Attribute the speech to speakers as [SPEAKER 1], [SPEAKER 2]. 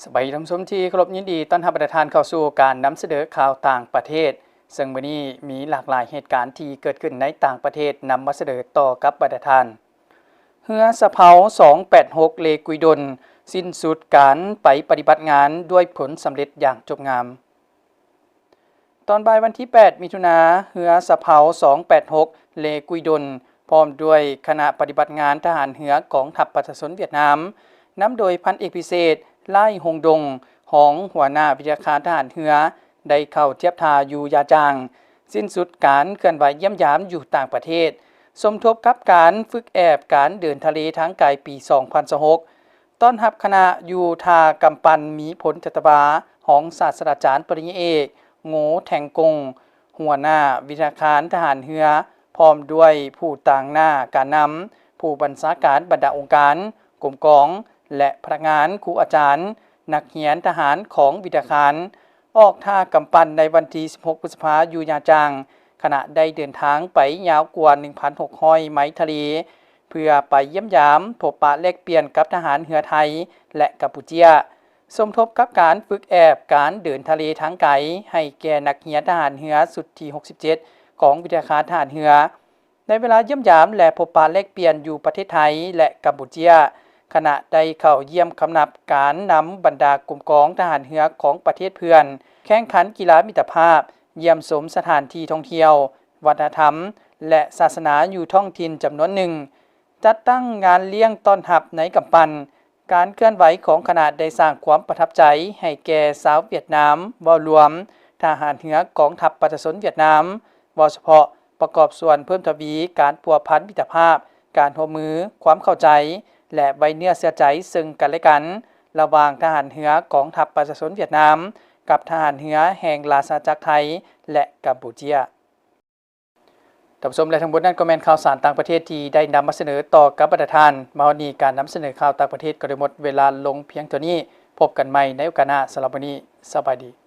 [SPEAKER 1] สบายดีท่านผู้ชมที่เคารพยินดีต้อนรับประธานเข้าสู่การนำเสนอข่าวต่างประเทศซึ่งวันนี้มีหลากหลายเหตุการณ์ที่เกิดขึ้นในต่างประเทศนำมาเสนอต่อกับประธานเรือสะเพา286เลกุยดลสิ้นสุดการไปปฏิบัติงานด้วยผลสำเร็จอย่างจบงามตอนบ่ายวันที่8มิถุนายนเรือสะเพา286เลกุยดลพร้อมด้วยคณะปฏิบัติงานทหารเรือกองทัพประชาชนเวียดนามนำโดยพันเอกพิเศษไล่ฮงดงของหัวหน้าวิทยาการทหารเรือได้เข้าเทียบท่าอยู่ยาจางสิ้นสุดการเคลื่อนไหวเยี่ยมยามอยู่ต่างประเทศสมทบกับการฝึกแอบการเดินทะเลทางไกลปี2026ต้อนรับคณะอยู่ทากำปันมีผลจัตบาของศาสตราจารย์ปริญญาเอกโง่แทงกงหัวหน้าวิทยาการทหารเรือพร้อมด้วยผู้ต่างหน้าการนำผู้บัญชาการบรรดาองค์การกรมกองและพนักงานครูอาจารย์นักเรียนทหารของวิทยาการออกท่ากำปั้นในวันที่16พฤษภาคมอยู่ยาจางขณะได้เดินทางไปยาวกว่า 1,600 ไมล์ทะเลเพื่อไปเยี่ยมยามพบปะแลกเปลี่ยนกับทหารเรือไทยและกัมพูชาสมทบกับการฝึกแอบการเดินทะเลทางไกลให้แก่นักเรียนทหารเรือสุดที่67ของวิทยาการทหารเรือในเวลาเยี่ยมยามและพบปะแลกเปลี่ยนอยู่ประเทศไทยและกัมพูชาขณะได้เข้าเยี่ยมคำนับการนำบรรดากลุ่มกองทหารเรือของประเทศเพื่อนแข่งขันกีฬามิตรภาพเยี่ยมชมสถานที่ท่องเที่ยววัฒนธรรมและศาสนาอยู่ท้องถิ่นจำนวนหนึ่งจัดตั้งงานเลี้ยงต้อนรับในกำปั้นการเคลื่อนไหวของคณะได้สร้างความประทับใจให้แก่ชาวเวียดนามว่ารวมทหารเรือกองทัพประชาชนเวียดนามว่าเฉพาะประกอบส่วนเพิ่มทวีการพัวพันมิตรภาพการร่วมมือความเข้าใจและไว้เนื้อเชื่อใจซึ่งกันและกันระหว่างทหารเรือกองทัพประชาชนเวียดนามกับทหารเรือแห่งราชอาณาจักรไทยและกัมพูชาท่านผู้ชมและทั้งหมดนั้นก็แม่นข่าวสารต่างประเทศที่ได้นำมาเสนอต่อกับประธานมาวันนี้การนำเสนอข่าวต่างประเทศก็ได้หมดเวลาลงเพียงเท่านี้พบกันใหม่ในโอกาสหน้าสำหรับวันนี้สวัสดี